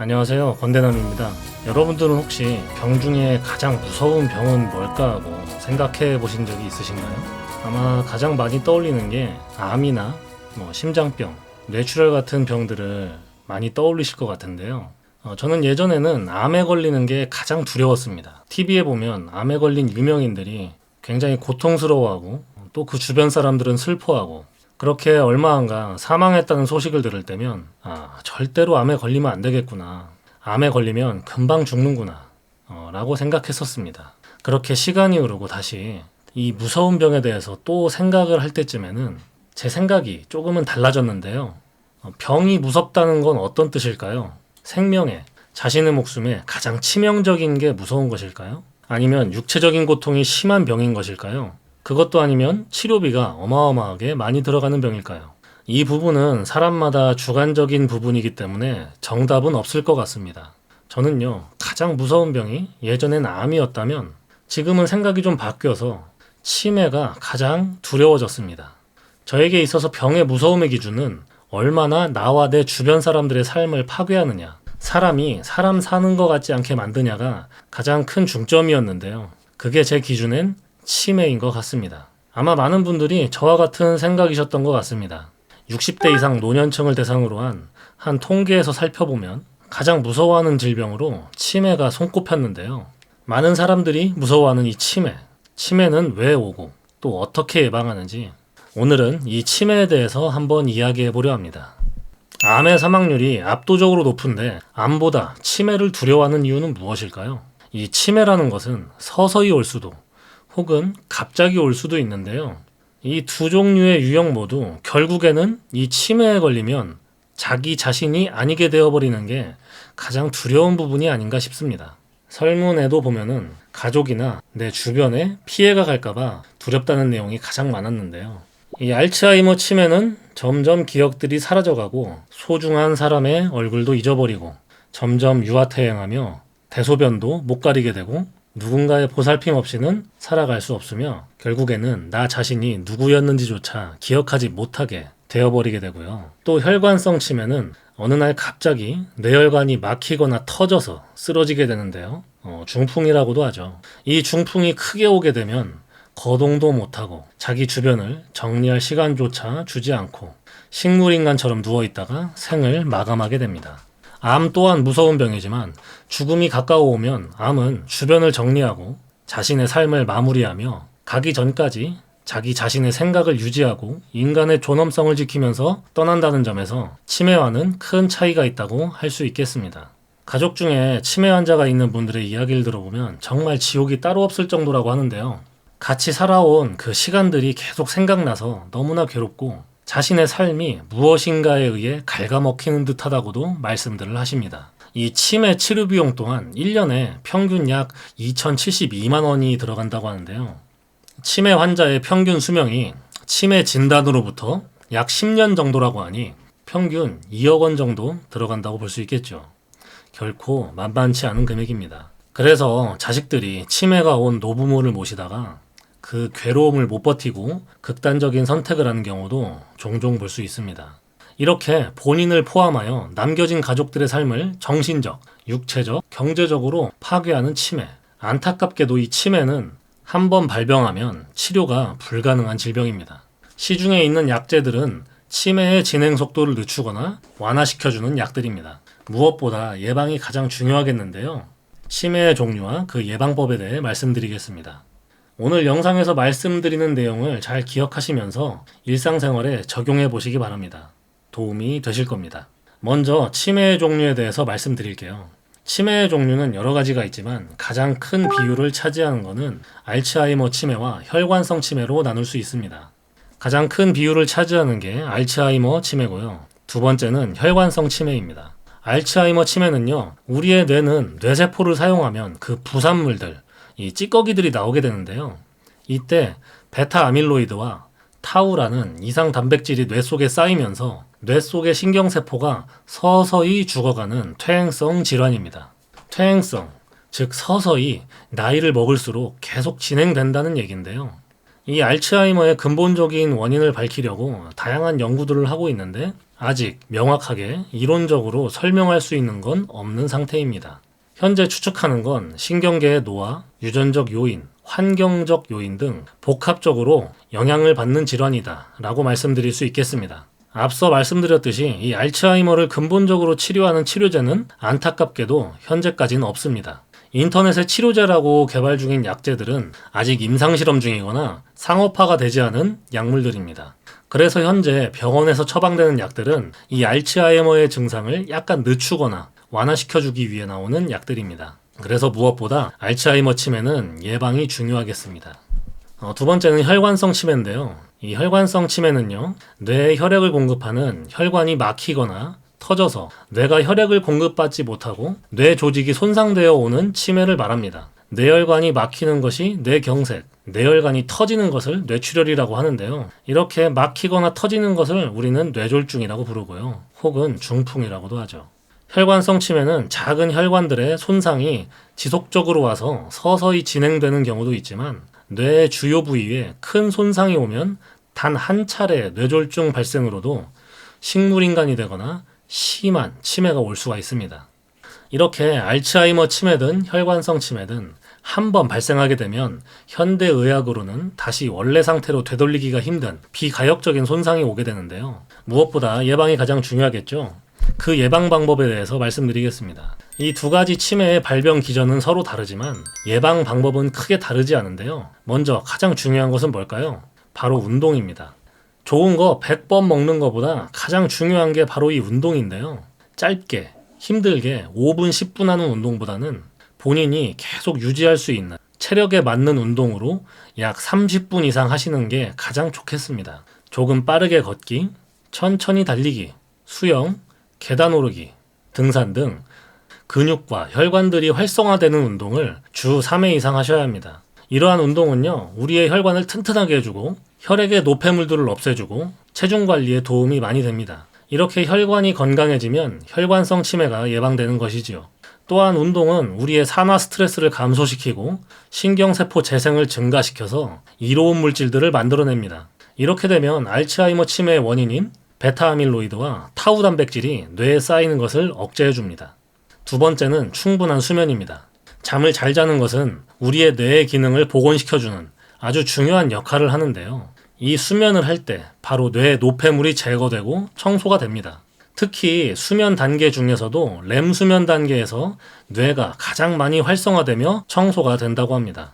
안녕하세요. 건대남입니다. 여러분들은 혹시 병 중에 가장 무서운 병은 뭘까 하고 생각해 보신 적이 있으신가요? 아마 가장 많이 떠올리는 게 암이나 심장병, 뇌출혈 같은 병들을 많이 떠올리실 것 같은데요. 저는 예전에는 암에 걸리는 게 가장 두려웠습니다. TV에 보면 암에 걸린 유명인들이 굉장히 고통스러워하고 또 그 주변 사람들은 슬퍼하고 그렇게 얼마 안가 사망했다는 소식을 들을 때면 절대로 암에 걸리면 안 되겠구나. 암에 걸리면 금방 죽는구나. 라고 생각했었습니다. 그렇게 시간이 흐르고 다시 이 무서운 병에 대해서 또 생각을 할 때쯤에는 제 생각이 조금은 달라졌는데요. 병이 무섭다는 건 어떤 뜻일까요? 생명에, 자신의 목숨에 가장 치명적인 게 무서운 것일까요? 아니면 육체적인 고통이 심한 병인 것일까요? 그것도 아니면 치료비가 어마어마하게 많이 들어가는 병일까요? 이 부분은 사람마다 주관적인 부분이기 때문에 정답은 없을 것 같습니다. 저는요, 가장 무서운 병이 예전엔 암이었다면 지금은 생각이 좀 바뀌어서 치매가 가장 두려워졌습니다. 저에게 있어서 병의 무서움의 기준은 얼마나 나와 내 주변 사람들의 삶을 파괴하느냐, 사람이 사람 사는 것 같지 않게 만드냐가 가장 큰 중점이었는데요. 그게 제 기준엔 치매인 것 같습니다. 아마 많은 분들이 저와 같은 생각이셨던 것 같습니다. 60대 이상 노년층을 대상으로 한 통계에서 살펴보면 가장 무서워하는 질병으로 치매가 손꼽혔는데요. 많은 사람들이 무서워하는 이 치매는 왜 오고 또 어떻게 예방하는지 오늘은 이 치매에 대해서 한번 이야기해 보려 합니다. 암의 사망률이 압도적으로 높은데 암보다 치매를 두려워하는 이유는 무엇일까요? 이 치매라는 것은 서서히 올 수도 혹은 갑자기 올 수도 있는데요. 이 두 종류의 유형 모두 결국에는 이 치매에 걸리면 자기 자신이 아니게 되어버리는 게 가장 두려운 부분이 아닌가 싶습니다. 설문에도 보면은 가족이나 내 주변에 피해가 갈까봐 두렵다는 내용이 가장 많았는데요. 이 알츠하이머 치매는 점점 기억들이 사라져가고 소중한 사람의 얼굴도 잊어버리고 점점 유아퇴행하며 대소변도 못 가리게 되고 누군가의 보살핌 없이는 살아갈 수 없으며 결국에는 나 자신이 누구였는지조차 기억하지 못하게 되어버리게 되고요. 또 혈관성 치매는 어느 날 갑자기 뇌혈관이 막히거나 터져서 쓰러지게 되는데요. 중풍이라고도 하죠. 이 중풍이 크게 오게 되면 거동도 못하고 자기 주변을 정리할 시간조차 주지 않고 식물인간처럼 누워있다가 생을 마감하게 됩니다. 암 또한 무서운 병이지만 죽음이 가까워오면 암은 주변을 정리하고 자신의 삶을 마무리하며 가기 전까지 자기 자신의 생각을 유지하고 인간의 존엄성을 지키면서 떠난다는 점에서 치매와는 큰 차이가 있다고 할 수 있겠습니다. 가족 중에 치매 환자가 있는 분들의 이야기를 들어보면 정말 지옥이 따로 없을 정도라고 하는데요. 같이 살아온 그 시간들이 계속 생각나서 너무나 괴롭고 자신의 삶이 무엇인가에 의해 갉아먹히는 듯하다고도 말씀들을 하십니다. 이 치매 치료 비용 또한 1년에 평균 약 2,072만 원이 들어간다고 하는데요. 치매 환자의 평균 수명이 치매 진단으로부터 약 10년 정도라고 하니 평균 2억 원 정도 들어간다고 볼 수 있겠죠. 결코 만만치 않은 금액입니다. 그래서 자식들이 치매가 온 노부모를 모시다가 그 괴로움을 못 버티고 극단적인 선택을 하는 경우도 종종 볼 수 있습니다. 이렇게 본인을 포함하여 남겨진 가족들의 삶을 정신적, 육체적, 경제적으로 파괴하는 치매. 안타깝게도 이 치매는 한번 발병하면 치료가 불가능한 질병입니다. 시중에 있는 약제들은 치매의 진행 속도를 늦추거나 완화시켜주는 약들입니다. 무엇보다 예방이 가장 중요하겠는데요. 치매의 종류와 그 예방법에 대해 말씀드리겠습니다. 오늘 영상에서 말씀드리는 내용을 잘 기억하시면서 일상생활에 적용해 보시기 바랍니다. 도움이 되실 겁니다. 먼저 치매의 종류에 대해서 말씀드릴게요. 치매의 종류는 여러 가지가 있지만 가장 큰 비율을 차지하는 것은 알츠하이머 치매와 혈관성 치매로 나눌 수 있습니다. 가장 큰 비율을 차지하는 게 알츠하이머 치매고요. 두 번째는 혈관성 치매입니다. 알츠하이머 치매는요, 우리의 뇌는 뇌세포를 사용하면 그 부산물들, 이 찌꺼기들이 나오게 되는데요. 이때 베타 아밀로이드와 타우라는 이상 단백질이 뇌 속에 쌓이면서 뇌 속의 신경세포가 서서히 죽어가는 퇴행성 질환입니다. 퇴행성, 즉 서서히 나이를 먹을수록 계속 진행된다는 얘기인데요. 이 알츠하이머의 근본적인 원인을 밝히려고 다양한 연구들을 하고 있는데 아직 명확하게 이론적으로 설명할 수 있는 건 없는 상태입니다. 현재 추측하는 건 신경계의 노화, 유전적 요인, 환경적 요인 등 복합적으로 영향을 받는 질환이다 라고 말씀드릴 수 있겠습니다. 앞서 말씀드렸듯이 이 알츠하이머를 근본적으로 치료하는 치료제는 안타깝게도 현재까지는 없습니다. 인터넷에 치료제라고 개발 중인 약제들은 아직 임상실험 중이거나 상업화가 되지 않은 약물들입니다. 그래서 현재 병원에서 처방되는 약들은 이 알츠하이머의 증상을 약간 늦추거나 완화시켜주기 위해 나오는 약들입니다. 그래서 무엇보다 알츠하이머 치매는 예방이 중요하겠습니다. 두 번째는 혈관성 치매인데요. 이 혈관성 치매는요, 뇌에 혈액을 공급하는 혈관이 막히거나 터져서 뇌가 혈액을 공급받지 못하고 뇌 조직이 손상되어 오는 치매를 말합니다. 뇌혈관이 막히는 것이 뇌경색, 뇌혈관이 터지는 것을 뇌출혈이라고 하는데요. 이렇게 막히거나 터지는 것을 우리는 뇌졸중이라고 부르고요. 혹은 중풍이라고도 하죠. 혈관성 치매는 작은 혈관들의 손상이 지속적으로 와서 서서히 진행되는 경우도 있지만 뇌의 주요 부위에 큰 손상이 오면 단 한 차례 뇌졸중 발생으로도 식물인간이 되거나 심한 치매가 올 수가 있습니다. 이렇게 알츠하이머 치매든 혈관성 치매든 한 번 발생하게 되면 현대의학으로는 다시 원래 상태로 되돌리기가 힘든 비가역적인 손상이 오게 되는데요. 무엇보다 예방이 가장 중요하겠죠. 그 예방 방법에 대해서 말씀드리겠습니다. 이 두 가지 치매의 발병 기전은 서로 다르지만 예방 방법은 크게 다르지 않은데요. 먼저 가장 중요한 것은 뭘까요? 바로 운동입니다. 좋은 거 100번 먹는 것보다 가장 중요한 게 바로 이 운동인데요. 짧게, 힘들게 5분, 10분 하는 운동보다는 본인이 계속 유지할 수 있는 체력에 맞는 운동으로 약 30분 이상 하시는 게 가장 좋겠습니다. 조금 빠르게 걷기, 천천히 달리기, 수영, 계단 오르기, 등산 등 근육과 혈관들이 활성화되는 운동을 주 3회 이상 하셔야 합니다. 이러한 운동은요, 우리의 혈관을 튼튼하게 해주고 혈액의 노폐물들을 없애주고 체중 관리에 도움이 많이 됩니다. 이렇게 혈관이 건강해지면 혈관성 치매가 예방되는 것이지요. 또한 운동은 우리의 산화 스트레스를 감소시키고 신경세포 재생을 증가시켜서 이로운 물질들을 만들어냅니다. 이렇게 되면 알츠하이머 치매의 원인인 베타아밀로이드와 타우 단백질이 뇌에 쌓이는 것을 억제해줍니다. 두 번째는 충분한 수면입니다. 잠을 잘 자는 것은 우리의 뇌의 기능을 복원시켜주는 아주 중요한 역할을 하는데요. 이 수면을 할 때 바로 뇌의 노폐물이 제거되고 청소가 됩니다. 특히 수면 단계 중에서도 렘 수면 단계에서 뇌가 가장 많이 활성화되며 청소가 된다고 합니다.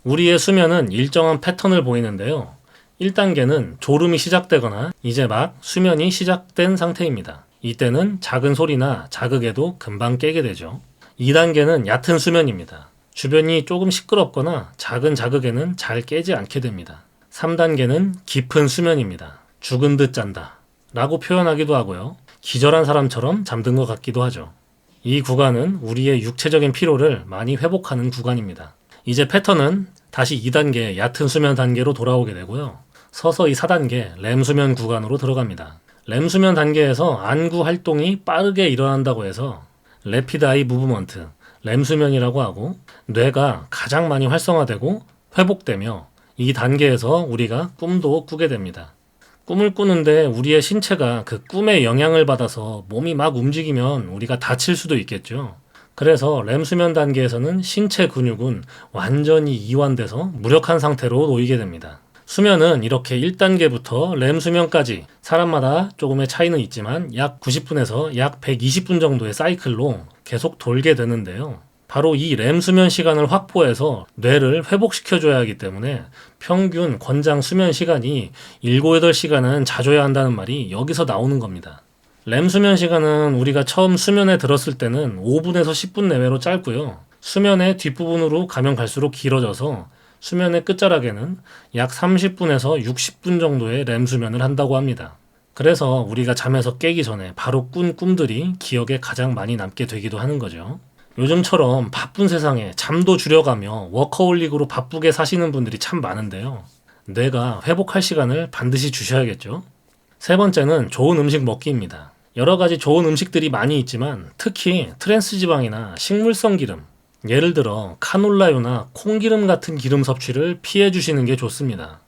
우리의 수면은 일정한 패턴을 보이는데요. 1단계는 졸음이 시작되거나 이제 막 수면이 시작된 상태입니다. 이때는 작은 소리나 자극에도 금방 깨게 되죠. 2단계는 얕은 수면입니다. 주변이 조금 시끄럽거나 작은 자극에는 잘 깨지 않게 됩니다. 3단계는 깊은 수면입니다. 죽은 듯 잔다 라고 표현하기도 하고요. 기절한 사람처럼 잠든 것 같기도 하죠. 이 구간은 우리의 육체적인 피로를 많이 회복하는 구간입니다. 이제 패턴은 다시 2단계 얕은 수면 단계로 돌아오게 되고요. 서서히 4단계 렘 수면 구간으로 들어갑니다. 렘 수면 단계에서 안구 활동이 빠르게 일어난다고 해서 래피드 아이 무브먼트, 렘 수면이라고 하고 뇌가 가장 많이 활성화되고 회복되며 이 단계에서 우리가 꿈도 꾸게 됩니다. 꿈을 꾸는데 우리의 신체가 그 꿈에 영향을 받아서 몸이 막 움직이면 우리가 다칠 수도 있겠죠. 그래서 렘 수면 단계에서는 신체 근육은 완전히 이완돼서 무력한 상태로 놓이게 됩니다. 수면은 이렇게 1단계부터 렘 수면까지 사람마다 조금의 차이는 있지만 약 90분에서 약 120분 정도의 사이클로 계속 돌게 되는데요. 바로 이 렘 수면 시간을 확보해서 뇌를 회복시켜줘야 하기 때문에 평균 권장 수면 시간이 7, 8시간은 자줘야 한다는 말이 여기서 나오는 겁니다. 렘 수면 시간은 우리가 처음 수면에 들었을 때는 5분에서 10분 내외로 짧고요. 수면의 뒷부분으로 가면 갈수록 길어져서 수면의 끝자락에는 약 30분에서 60분 정도의 렘 수면을 한다고 합니다. 그래서 우리가 잠에서 깨기 전에 바로 꾼 꿈들이 기억에 가장 많이 남게 되기도 하는 거죠. 요즘처럼 바쁜 세상에 잠도 줄여가며 워커홀릭으로 바쁘게 사시는 분들이 참 많은데요. 뇌가 회복할 시간을 반드시 주셔야겠죠. 세 번째는 좋은 음식 먹기입니다. 여러 가지 좋은 음식들이 많이 있지만 특히 트랜스 지방이나 식물성 기름, 예를 들어 카놀라유나 콩기름 같은 기름 섭취를 피해 주시는 게 좋습니다.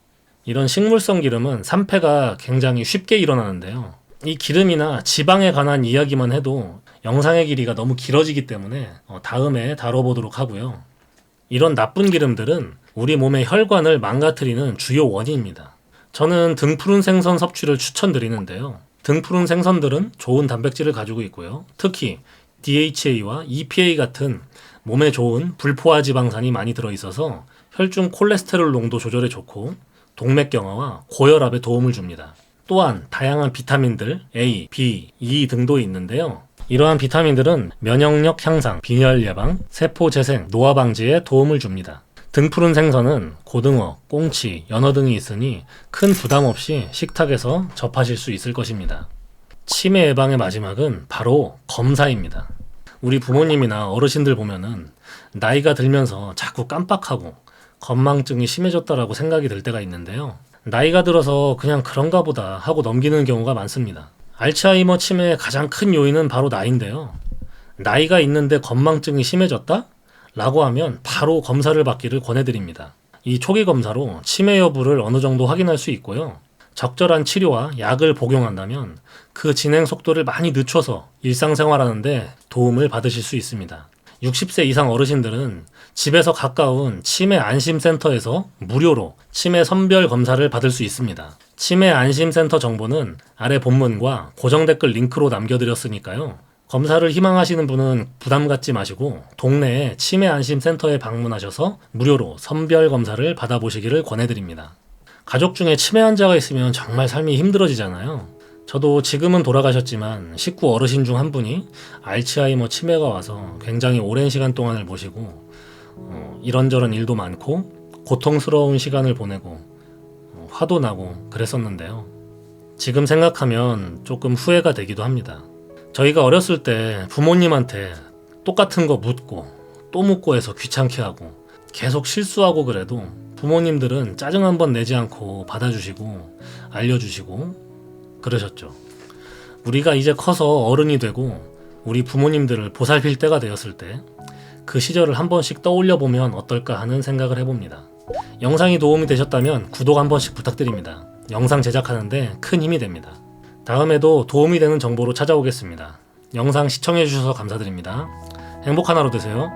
이런 식물성 기름은 산패가 굉장히 쉽게 일어나는데요. 이 기름이나 지방에 관한 이야기만 해도 영상의 길이가 너무 길어지기 때문에 다음에 다뤄보도록 하고요. 이런 나쁜 기름들은 우리 몸의 혈관을 망가뜨리는 주요 원인입니다. 저는 등푸른 생선 섭취를 추천드리는데요. 등푸른 생선들은 좋은 단백질을 가지고 있고요. 특히 DHA와 EPA 같은 몸에 좋은 불포화 지방산이 많이 들어있어서 혈중 콜레스테롤 농도 조절에 좋고 동맥경화와 고혈압에 도움을 줍니다. 또한 다양한 비타민들 A, B, E 등도 있는데요. 이러한 비타민들은 면역력 향상, 빈혈 예방, 세포 재생, 노화 방지에 도움을 줍니다. 등푸른 생선은 고등어, 꽁치, 연어 등이 있으니 큰 부담 없이 식탁에서 접하실 수 있을 것입니다. 치매 예방의 마지막은 바로 검사입니다. 우리 부모님이나 어르신들 보면은 나이가 들면서 자꾸 깜빡하고 건망증이 심해졌다라고 생각이 들 때가 있는데요. 나이가 들어서 그냥 그런가 보다 하고 넘기는 경우가 많습니다. 알츠하이머 치매의 가장 큰 요인은 바로 나이인데요. 나이가 있는데 건망증이 심해졌다? 라고 하면 바로 검사를 받기를 권해드립니다. 이 초기 검사로 치매 여부를 어느 정도 확인할 수 있고요. 적절한 치료와 약을 복용한다면 그 진행 속도를 많이 늦춰서 일상생활하는데 도움을 받으실 수 있습니다. 60세 이상 어르신들은 집에서 가까운 치매 안심센터에서 무료로 치매 선별 검사를 받을 수 있습니다. 치매 안심센터 정보는 아래 본문과 고정 댓글 링크로 남겨드렸으니까요. 검사를 희망하시는 분은 부담 갖지 마시고 동네에 치매 안심센터에 방문하셔서 무료로 선별 검사를 받아보시기를 권해드립니다. 가족 중에 치매 환자가 있으면 정말 삶이 힘들어지잖아요. 저도 지금은 돌아가셨지만 식구 어르신 중 한 분이 알츠하이머 치매가 와서 굉장히 오랜 시간 동안을 모시고 이런저런 일도 많고 고통스러운 시간을 보내고 화도 나고 그랬었는데요. 지금 생각하면 조금 후회가 되기도 합니다. 저희가 어렸을 때 부모님한테 똑같은 거 묻고 또 묻고 해서 귀찮게 하고 계속 실수하고 그래도 부모님들은 짜증 한번 내지 않고 받아주시고 알려주시고 그러셨죠. 우리가 이제 커서 어른이 되고 우리 부모님들을 보살필 때가 되었을 때 그 시절을 한 번씩 떠올려 보면 어떨까 하는 생각을 해봅니다. 영상이 도움이 되셨다면 구독 한 번씩 부탁드립니다. 영상 제작하는데 큰 힘이 됩니다. 다음에도 도움이 되는 정보로 찾아오겠습니다. 영상 시청해주셔서 감사드립니다. 행복한 하루 되세요.